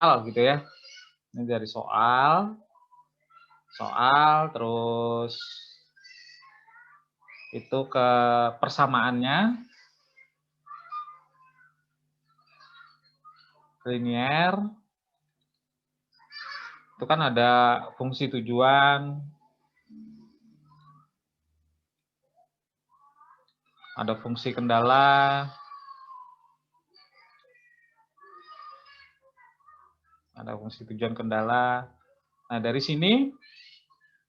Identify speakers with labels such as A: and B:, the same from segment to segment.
A: gitu ya. Ini dari soal, terus itu ke persamaannya, linier, itu kan ada fungsi tujuan, ada fungsi kendala, ada fungsi tujuan kendala. Nah, dari sini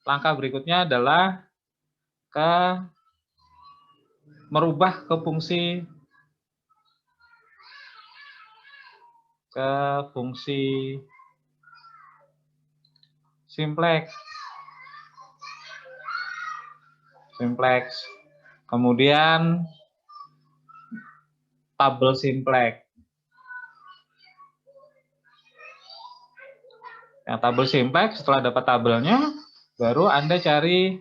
A: langkah berikutnya adalah merubah ke fungsi simplex. Kemudian tabel simplex. Yang tabel simplex, setelah dapat tabelnya, baru Anda cari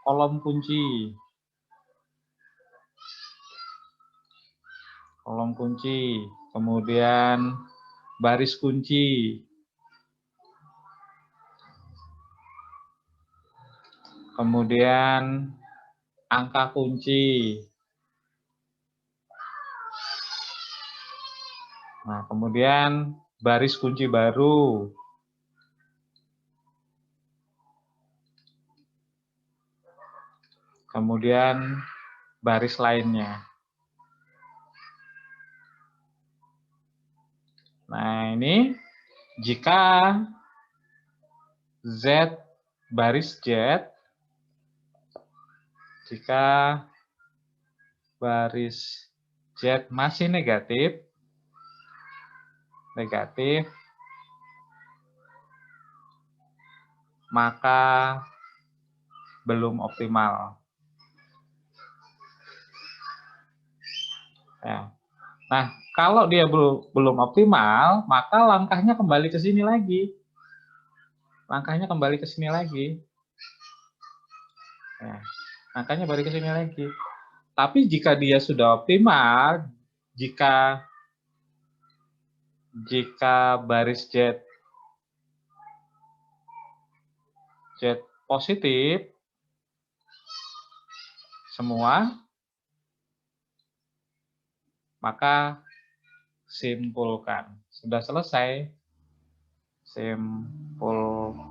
A: kolom kunci. Kemudian baris kunci. Kemudian angka kunci. Nah, kemudian baris kunci baru. Kemudian baris lainnya. Nah, ini jika Z baris Z, jika baris Z masih negatif, maka belum optimal. Ya. Nah, kalau dia belum optimal, maka langkahnya kembali ke sini lagi. Ya, langkahnya balik ke sini lagi. Tapi jika dia sudah optimal, jika baris Z positif semua, maka simpulkan. Sudah selesai, simpulkan.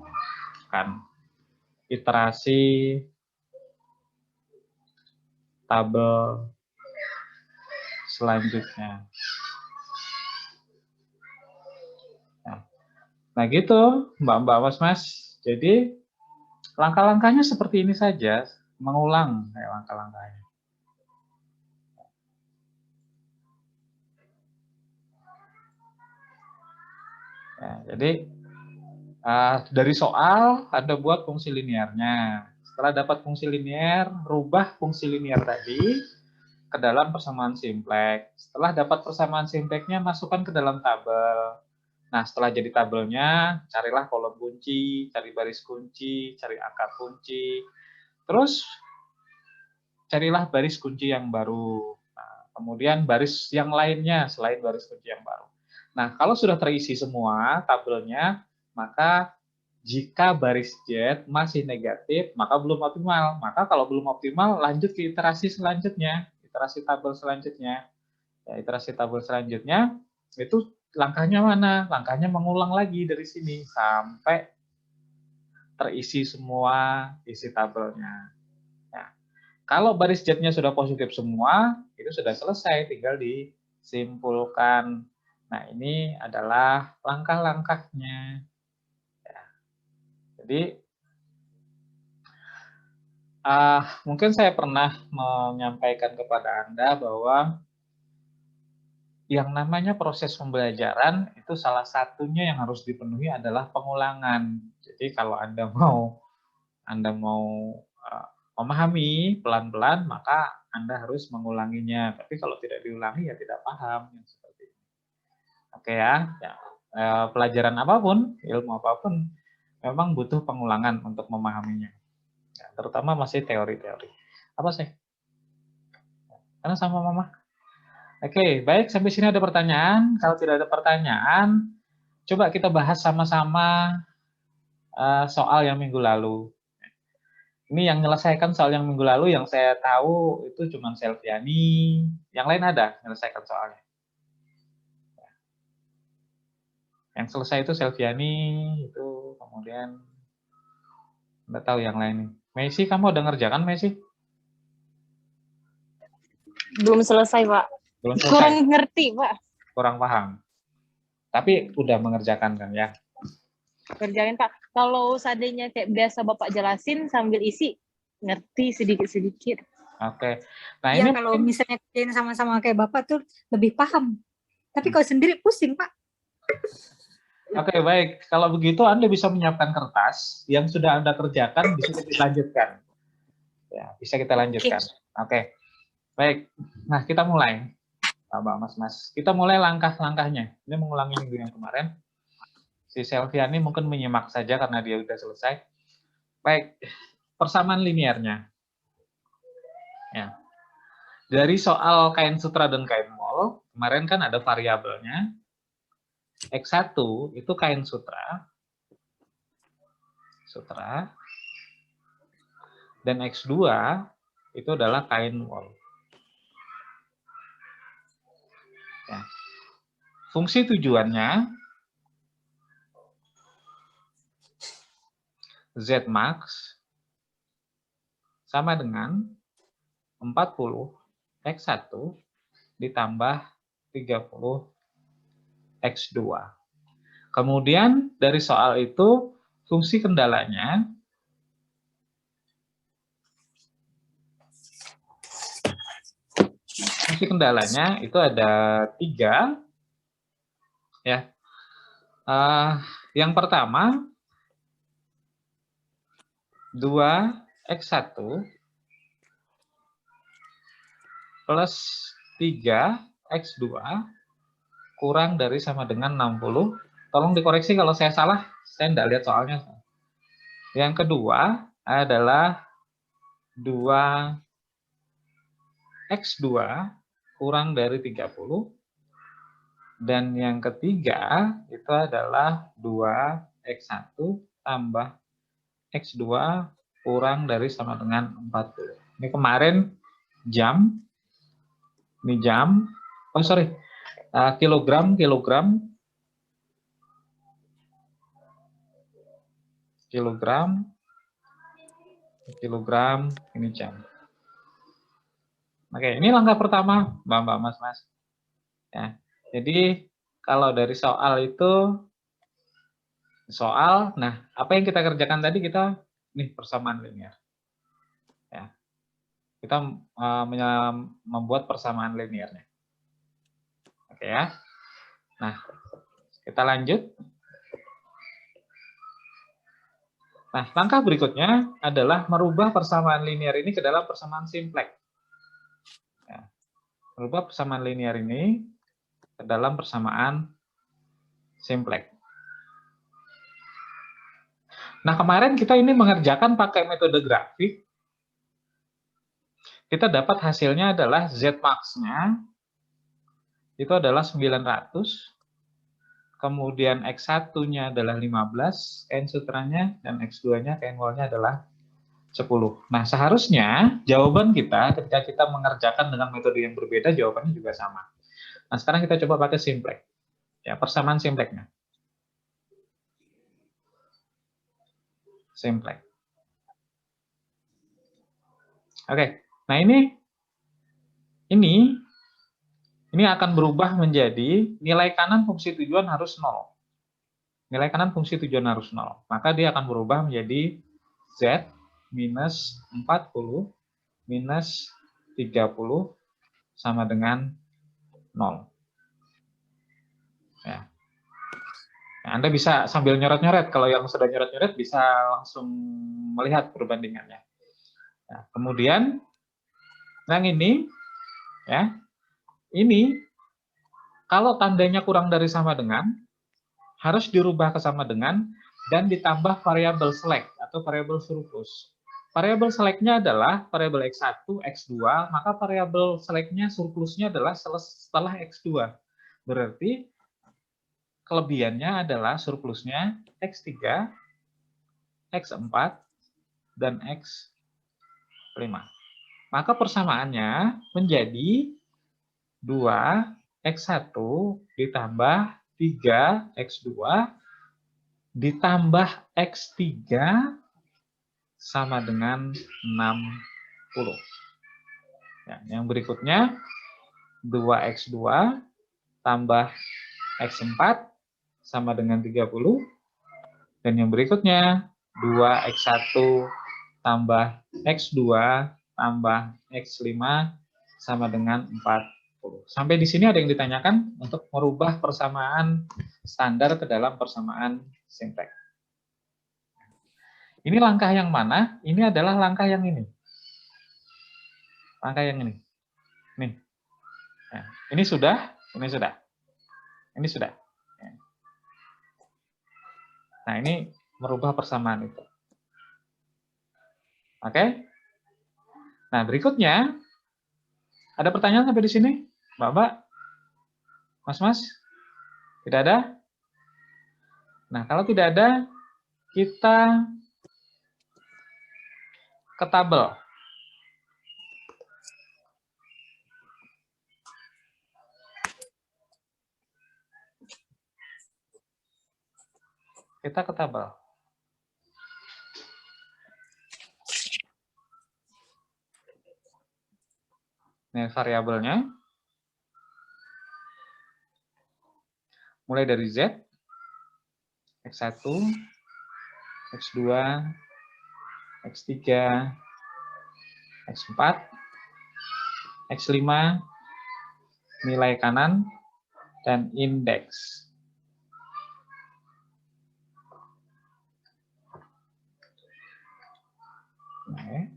A: Iterasi tabel selanjutnya. Nah gitu, Mbak-mbak, Mas-mas. Jadi langkah-langkahnya seperti ini saja, mengulang kayak langkah-langkahnya. Ya, jadi dari soal Anda buat fungsi linearnya. Setelah dapat fungsi linear, rubah fungsi linear tadi ke dalam persamaan simplex. Setelah dapat persamaan simplexnya, masukkan ke dalam tabel. Nah, setelah jadi tabelnya, carilah kolom kunci, cari baris kunci, cari angka kunci. Terus carilah baris kunci yang baru. Nah, kemudian baris yang lainnya selain baris kunci yang baru. Nah, kalau sudah terisi semua tabelnya, maka jika baris Z masih negatif, maka belum optimal. Maka kalau belum optimal, lanjut ke iterasi selanjutnya, iterasi tabel selanjutnya. Ya, iterasi tabel selanjutnya, itu langkahnya mana? Langkahnya mengulang lagi dari sini sampai terisi semua isi tabelnya. Ya. Kalau baris Z-nya sudah positif semua, itu sudah selesai, tinggal disimpulkan. Nah, ini adalah langkah-langkahnya. Ya. Jadi, mungkin saya pernah menyampaikan kepada Anda bahwa yang namanya proses pembelajaran itu salah satunya yang harus dipenuhi adalah pengulangan. Jadi kalau Anda mau memahami pelan-pelan, maka Anda harus mengulanginya. Tapi kalau tidak diulangi ya tidak paham, yang seperti ini. Oke ya, pelajaran apapun, ilmu apapun, memang butuh pengulangan untuk memahaminya. Ya, terutama masih teori-teori. Apa sih? Karena sama Mama. Oke, baik, sampai sini ada pertanyaan. Kalau tidak ada pertanyaan, Coba kita bahas sama-sama soal yang minggu lalu. Ini yang menyelesaikan soal yang minggu lalu yang saya tahu itu cuma Selviani. Yang lain ada menyelesaikan soalnya. Yang selesai itu Selviani, itu kemudian nggak tahu yang lain nih. Messi, kamu udah ngerjakan Messi?
B: Belum selesai, Pak.
A: Belum selesai.
B: Kurang ngerti, Pak.
A: Kurang paham. Tapi udah mengerjakan kan ya?
B: Kerjain, Pak. Kalau seandainya kayak biasa Bapak jelasin sambil isi, ngerti sedikit-sedikit.
A: Oke. Nah,
C: ya,
A: ini
C: kalau misalnya kerjain sama-sama kayak Bapak tuh lebih paham. Tapi kalau sendiri pusing, Pak.
A: Oke, baik. Kalau begitu Anda bisa menyiapkan kertas yang sudah Anda kerjakan, bisa kita lanjutkan. Ya, bisa kita lanjutkan. Oke. Baik. Nah, kita mulai. Bapak, Mas. Kita mulai langkah-langkahnya. Ini mengulangi minggu yang kemarin. Si Selviani mungkin menyimak saja karena dia sudah selesai. Baik. Persamaan linearnya. Ya. Dari soal kain sutra dan kain mol, kemarin kan ada variabelnya. X1 itu kain sutra. Dan X2 itu adalah kain wol. Ya. Fungsi tujuannya Z max sama dengan 40 X1 ditambah 30 X2. Kemudian dari soal itu fungsi kendalanya itu ada 3 ya. Yang pertama 2X1 plus 3X2 kurang dari sama dengan 60. Tolong dikoreksi kalau saya salah, saya tidak lihat soalnya. Yang kedua adalah 2X2 kurang dari 30. Dan yang ketiga itu adalah 2X1 tambah X2 kurang dari sama dengan 40. Ini kemarin jam. Ini jam. Oh, sorry. Kilogram. Kilogram, ini jam. Oke, ini langkah pertama, Mbak, Mas. Ya. Jadi kalau dari soal itu nah apa yang kita kerjakan tadi nih persamaan linear. Ya. Kita membuat persamaan linearnya. Oke ya. Nah, kita lanjut. Nah, langkah berikutnya adalah merubah persamaan linear ini ke dalam persamaan simplex. Ya. Merubah persamaan linear ini ke dalam persamaan simplex. Nah, kemarin kita ini mengerjakan pakai metode grafik. Kita dapat hasilnya adalah Z max-nya itu adalah 900. Kemudian X1-nya adalah 15, kain sutranya, dan X2-nya, kain wol-nya adalah 10. Nah, seharusnya jawaban kita ketika kita mengerjakan dengan metode yang berbeda, jawabannya juga sama. Nah, sekarang kita coba pakai simplex. Ya, persamaan simplexnya. Simplex. Oke, nah ini akan berubah menjadi nilai kanan fungsi tujuan harus 0. Nilai kanan fungsi tujuan harus 0. Maka dia akan berubah menjadi Z minus 40 minus 30 sama dengan 0. Ya. Nah, Anda bisa sambil nyoret-nyoret. Kalau yang sudah nyoret-nyoret bisa langsung melihat perbandingannya. Nah, kemudian yang ini, ya, ini kalau tandanya kurang dari sama dengan, harus dirubah ke sama dengan dan ditambah variabel select atau variabel surplus. Variabel select-nya adalah variabel X1, X2, maka variabel select-nya surplusnya adalah setelah X2. Berarti kelebihannya adalah surplusnya X3, X4, dan X5. Maka persamaannya menjadi 2X1 ditambah 3X2 ditambah X3 sama dengan 60. Ya, yang berikutnya 2X2 tambah X4 sama dengan 30. Dan yang berikutnya 2X1 tambah X2 tambah X5 sama dengan 40. Sampai di sini ada yang ditanyakan untuk merubah persamaan standar ke dalam persamaan sintek. Ini langkah yang mana? Ini adalah langkah yang ini. Langkah yang ini. Nih. Ya, ini sudah, ini sudah. Ini sudah. Ya. Nah, ini merubah persamaan itu. Oke? Nah, berikutnya ada pertanyaan sampai di sini? Mbak-mbak? Mas-mas? Tidak ada? Nah, kalau tidak ada, kita ke tabel. Kita ke tabel. Ini variabelnya. Mulai dari Z, X1, X2, X3, X4, X5, nilai kanan, dan indeks. Oke.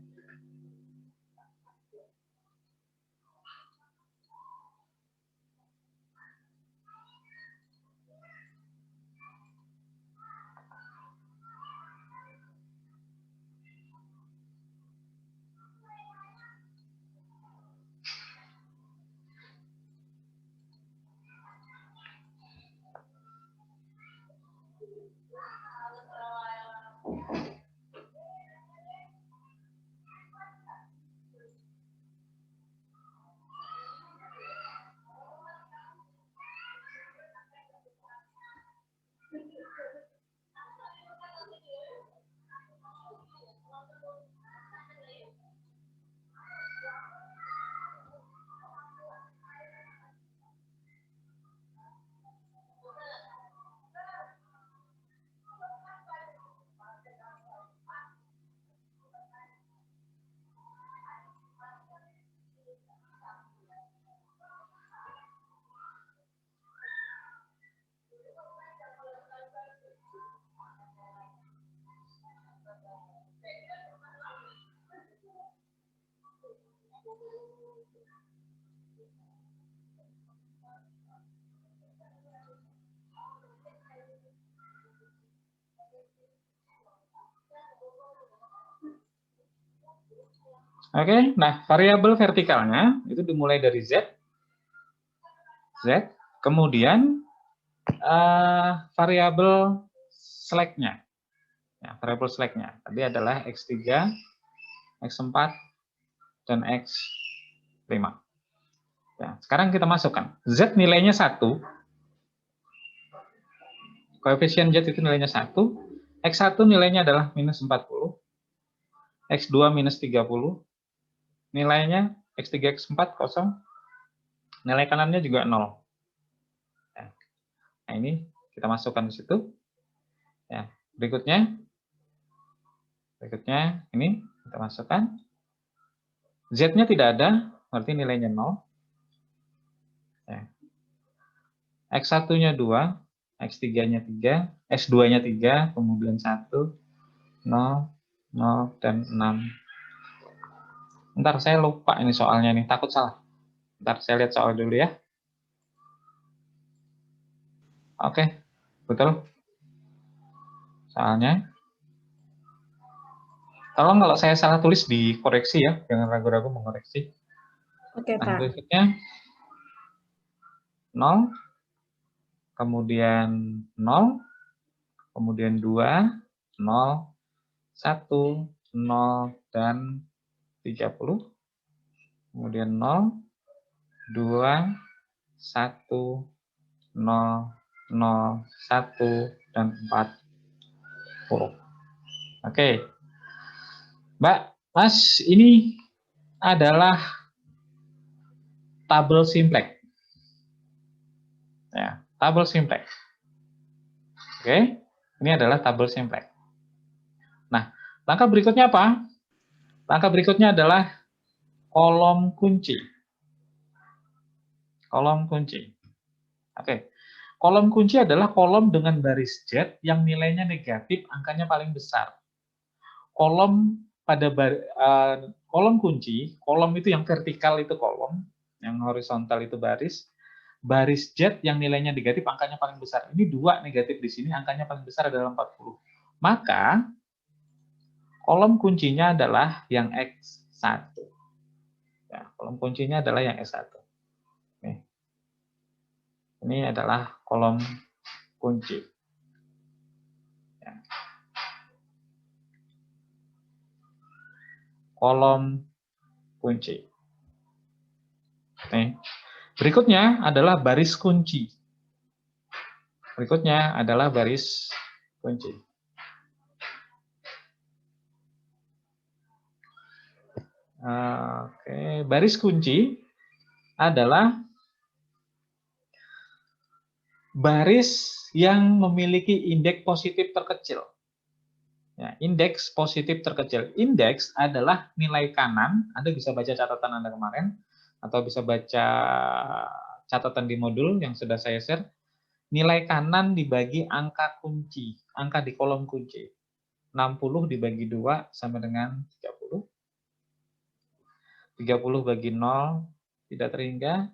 A: Oke, nah variabel vertikalnya itu dimulai dari Z, kemudian variabel slack-nya. Ya, variabel slack-nya tadi adalah X3, X4, dan X5. Ya, sekarang kita masukkan. Z nilainya 1. Koefisien Z itu nilainya 1. X1 nilainya adalah minus 40. X2 minus 30. Nilainya X3, X4 kosong. Nilai kanannya juga 0. Ya. Nah, ini kita masukkan di situ. Ya, berikutnya ini kita masukkan. Z-nya tidak ada, berarti nilainya 0. Ya. X1-nya 2, X3-nya 3, X2-nya 3, kemudian 1, 0, 0, dan 6. Ntar saya lupa ini soalnya nih, takut salah. Ntar saya lihat soal dulu ya. Oke, betul. Soalnya. Tolong kalau saya salah tulis dikoreksi ya, jangan ragu-ragu mengoreksi.
C: Oke,
A: Nah,
C: Pak.
A: berikutnya 0, kemudian 0, kemudian 2, 0, 1, 0, dan 30. Kemudian 0, 2, 1, 0, 0, 1, dan 40. Oke. Mbak, Mas, ini adalah tabel simplex. Ya, tabel simplex. Oke, ini adalah tabel simplex. Nah, langkah berikutnya apa? Langkah berikutnya adalah kolom kunci. Kolom kunci. Oke. Kolom kunci adalah kolom dengan baris Z yang nilainya negatif, angkanya paling besar. Kolom pada kolom kunci, kolom itu yang vertikal itu kolom, yang horizontal itu baris. Baris Z yang nilainya negatif, angkanya paling besar. Ini 2 negatif di sini, angkanya paling besar adalah 40. Maka kolom kuncinya adalah yang X1. Ya, kolom kuncinya adalah yang X1. Nih. Ini adalah kolom kunci. Ya. Kolom kunci. Nih. Berikutnya adalah baris kunci. Berikutnya adalah baris kunci. Oke, baris kunci adalah baris yang memiliki indeks positif terkecil. Ya, indeks positif terkecil. Indeks adalah nilai kanan. Anda bisa baca catatan Anda kemarin, atau bisa baca catatan di modul yang sudah saya share. Nilai kanan dibagi angka kunci, angka di kolom kunci. 60 dibagi 2 sama dengan 30. 30 bagi 0 tidak terhingga.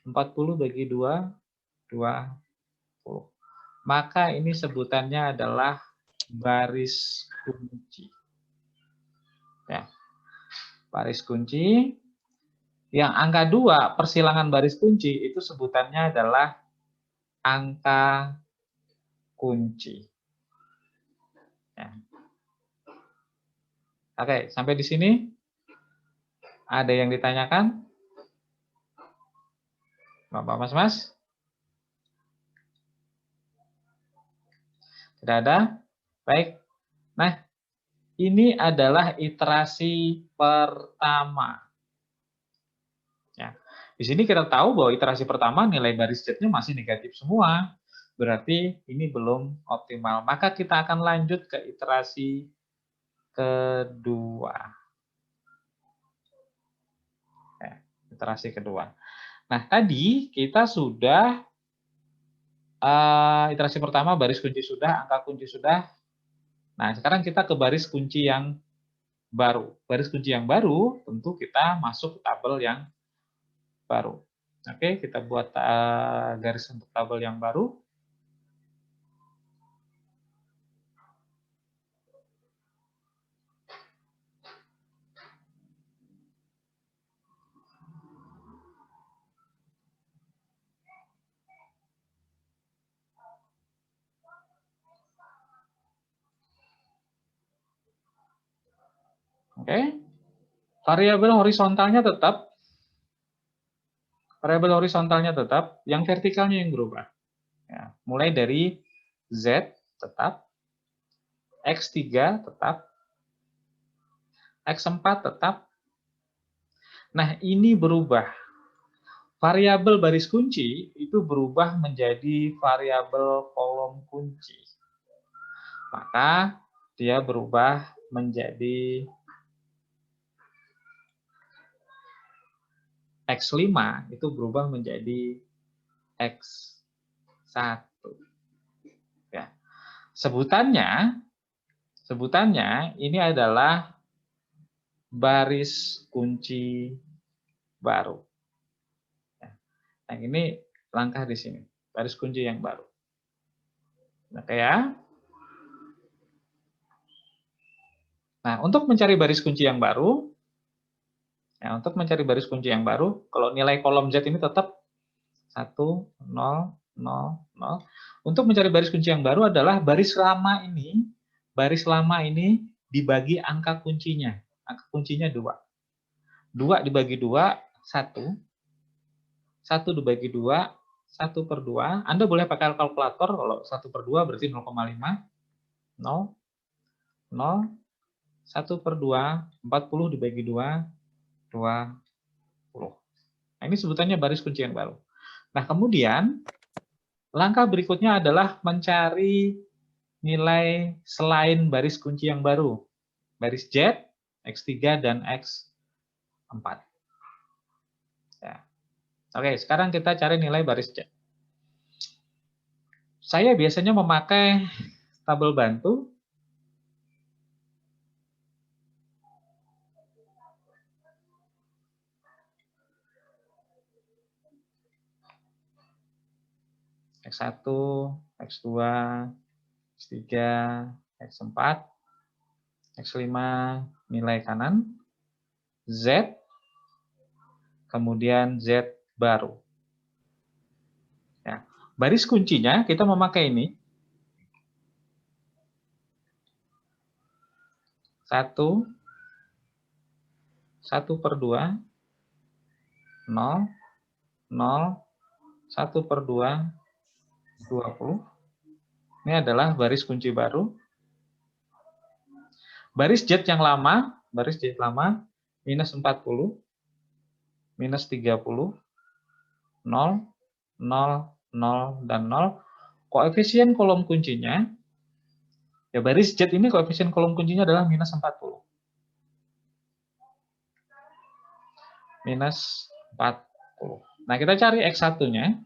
A: 40 bagi 2, 20. Maka ini sebutannya adalah baris kunci. Ya. Baris kunci. Yang angka 2, persilangan baris kunci, itu sebutannya adalah angka kunci. Ya. Oke, sampai di sini ada yang ditanyakan? Bapak, Mas? Tidak ada? Baik. Nah, ini adalah iterasi pertama. Ya. Di sini kita tahu bahwa iterasi pertama nilai baris Z-nya masih negatif semua. Berarti ini belum optimal. Maka kita akan lanjut ke iterasi kedua. Ya, iterasi kedua. Nah, tadi kita sudah iterasi pertama baris kunci sudah, angka kunci sudah. Nah, sekarang kita ke baris kunci yang baru. Baris kunci yang baru tentu kita masuk ke tabel yang baru. Oke, kita buat garis untuk tabel yang baru. Oke. Variabel horizontalnya tetap. Variabel horizontalnya tetap, yang vertikalnya yang berubah. Ya, mulai dari Z tetap, X3 tetap, X4 tetap. Nah, ini berubah. Variabel baris kunci itu berubah menjadi variabel kolom kunci. Maka dia berubah menjadi X5 itu berubah menjadi X1. Ya. Sebutannya ini adalah baris kunci baru. Nah, ini langkah di sini, baris kunci yang baru. Oke ya. Nah, untuk mencari baris kunci yang baru, kalau nilai kolom Z ini tetap 1, 0, 0, 0. Untuk mencari baris kunci yang baru adalah baris lama ini dibagi angka kuncinya. Angka kuncinya 2. 2 dibagi 2, 1. 1 dibagi 2, 1/2. Anda boleh pakai kalkulator, kalau 1/2 berarti 0,5. 0, 0, 1/2, 40 dibagi 2, 20. Nah, ini sebutannya baris kunci yang baru. Nah, kemudian langkah berikutnya adalah mencari nilai selain baris kunci yang baru. Baris Z, X3, dan X4. Ya. Oke, sekarang kita cari nilai baris Z. Saya biasanya memakai tabel bantu. X1, X2, X3, X4, X5, nilai kanan, Z, kemudian Z baru. Ya. Baris kuncinya kita memakai ini. 1, 1/2, 0, 0, 1/2, 20. Ini adalah baris kunci baru. Baris Z yang lama, minus 40, minus 30, 0, 0, 0, dan 0. Koefisien kolom kuncinya, ya baris Z ini koefisien kolom kuncinya adalah minus 40. Minus 40. Nah, kita cari X1-nya.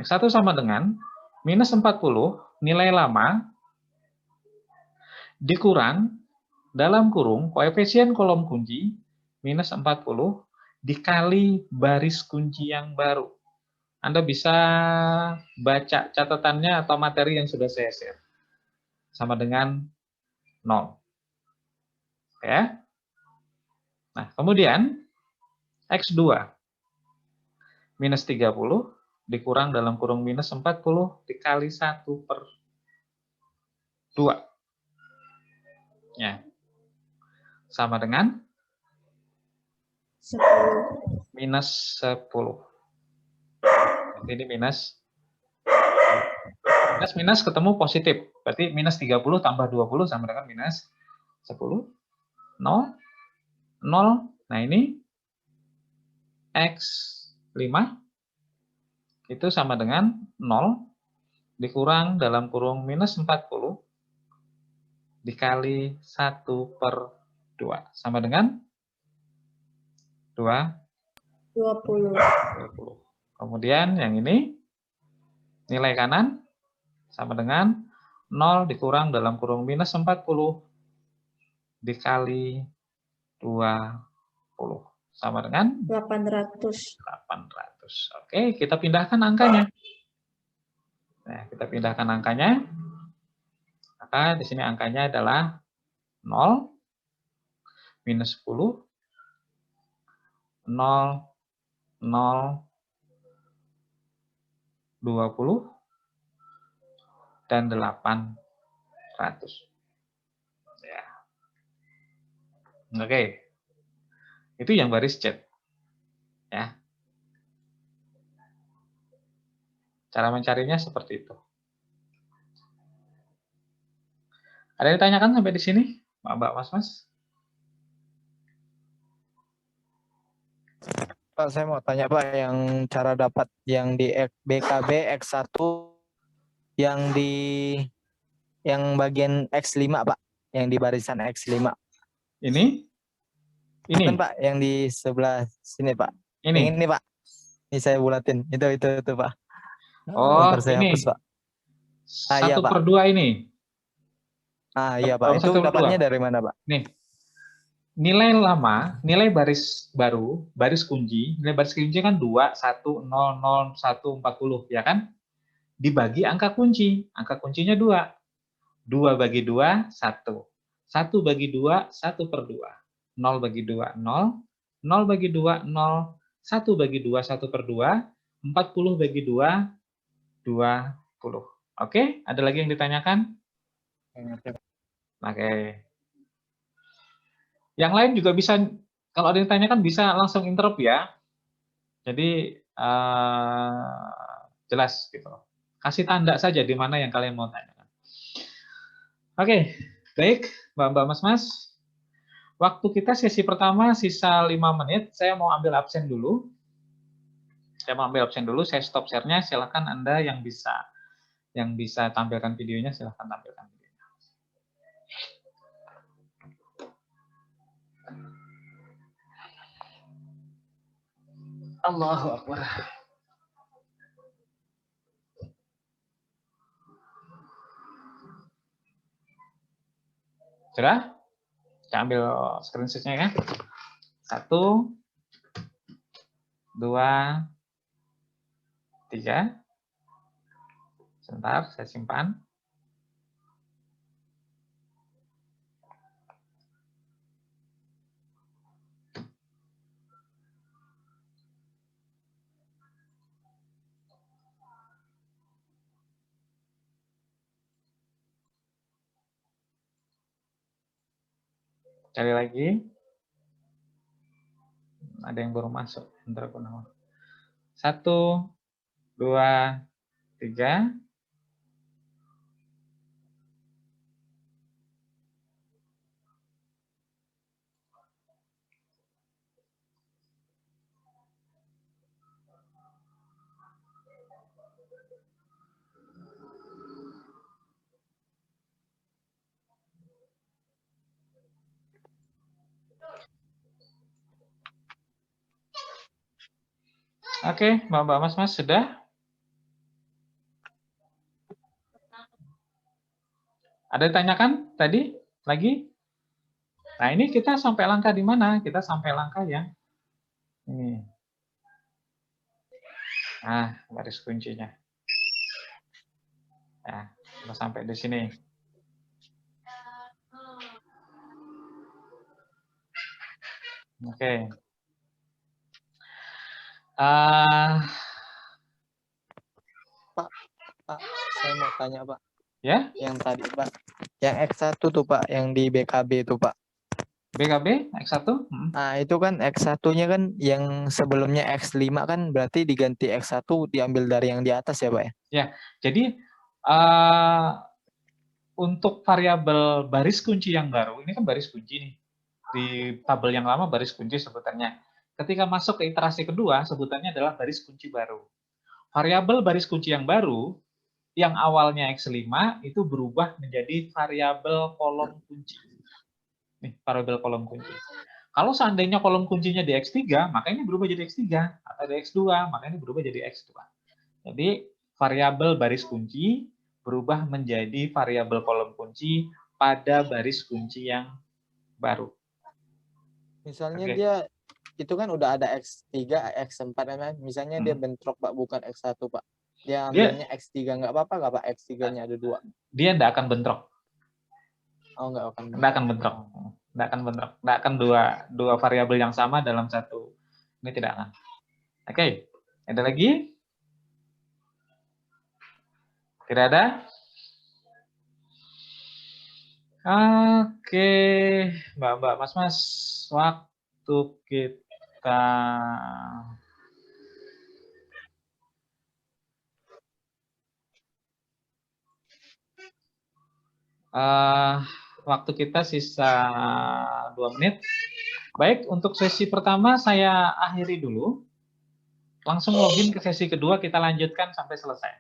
A: X1 sama dengan minus 40, nilai lama, dikurang, dalam kurung, koefisien kolom kunci, minus 40, dikali baris kunci yang baru. Anda bisa baca catatannya atau materi yang sudah saya share. Sama dengan 0. Ya. Nah, kemudian X2 minus 30 dikurang dalam kurung minus 40 dikali 1/2. Ya. Sama dengan
D: 10.
A: minus 10. Ini minus ketemu positif. Berarti minus 30 tambah 20 sama dengan minus 10. 0. 0. Nah, ini X5 itu sama dengan 0 dikurang dalam kurung minus 40 dikali 1/2. Sama dengan
D: 20.
A: Kemudian yang ini, nilai kanan sama dengan 0 dikurang dalam kurung minus 40 dikali 20. Sama dengan
D: 800.
A: 800. Oke, kita pindahkan angkanya. Nah, kita pindahkan angkanya. Maka di sini angkanya adalah 0, minus 10, 0, 0, 20, dan 800. Ya. Oke. Itu yang baris Z. Ya. Cara mencarinya seperti itu. Ada yang ditanyakan sampai di sini, Mbak, Mas?
E: Pak, saya mau tanya Pak, yang cara dapat yang di BKB X1 yang bagian X5 Pak, yang di barisan X5.
A: Ini?
E: Bukan Pak, yang di sebelah sini Pak.
A: Ini?
E: Ini Pak. Ini saya bulatin. Itu Pak.
A: Oh,
E: bentar saya
A: ini.
E: hapus Pak.
A: 1/2 ini.
E: Iya Pak. Itu dapatnya dari mana Pak?
A: Nih. Nilai lama, nilai baris baru, baris kunci, nilai baris kunci kan 2, 1, 0, 0, 1, 40, ya kan? Dibagi angka kunci. Angka kuncinya 2. 2 bagi 2, 1. 1 bagi 2, 1/2. 0 bagi 2, 0. 0 bagi 2, 0. 1 bagi 2, 1/2. 40 bagi 2, 20. Oke, ada lagi yang ditanyakan? Oke. Yang lain juga bisa, kalau ada yang ditanyakan bisa langsung interrupt ya. Jadi jelas gitu. Kasih tanda saja di mana yang kalian mau tanyakan. Oke, baik Mbak-mbak, Mas-mas. Waktu kita sesi pertama sisa 5 menit. Saya mau ambil absen dulu. Saya stop share-nya. Silakan Anda yang bisa tampilkan videonya, silakan tampilkan videonya. Allahu Akbar. Sudah? Saya ambil screenshot-nya ya. 1, 2, 3. Sebentar, saya simpan. Cari lagi. Ada yang baru masuk. Bentar, 1, 2, 3. Oke, Mbak-mbak, Mas-mas, sudah? Ada yang tanyakan tadi? Lagi? Nah, ini kita sampai langkah di mana? Kita sampai langkah yang ini. Nah, garis kuncinya. Nah, kita sampai di sini. Oke.
E: Pak, saya mau tanya Pak.
A: Ya?
E: Yang tadi Pak, yang X1 tuh Pak, yang di BKB tuh Pak.
A: BKB X1?
E: Nah itu kan X1-nya kan yang sebelumnya X5 kan berarti diganti X1 diambil dari yang di atas ya Pak ya?
A: Ya, jadi untuk variabel baris kunci yang baru, ini kan baris kunci nih. Di tabel yang lama baris kunci sebutannya. Ketika masuk ke iterasi kedua, sebutannya adalah baris kunci baru. Variabel baris kunci yang baru, yang awalnya X5, itu berubah menjadi variabel kolom kunci. Nih, variabel kolom kunci. Kalau seandainya kolom kuncinya di X3, maka ini berubah jadi X3. Atau di X2, maka ini berubah jadi X2. Jadi, variabel baris kunci berubah menjadi variabel kolom kunci pada baris kunci yang baru.
E: Misalnya dia itu kan udah ada X3, X4 kan? Misalnya dia bentrok Pak, bukan X1 Pak. Dia ambilnya X3, nggak apa-apa nggak Pak? X3-nya ada 2.
A: Dia nggak akan bentrok.
E: Oh, nggak akan
A: bentrok. Nggak akan dua variabel yang sama dalam satu. Ini tidak akan. Oke. Ada lagi? Tidak ada? Oke, Mbak-mbak, Mas-mas, waktu kita sisa 2 menit. Baik, untuk sesi pertama saya akhiri dulu. Langsung login ke sesi kedua, kita lanjutkan sampai selesai.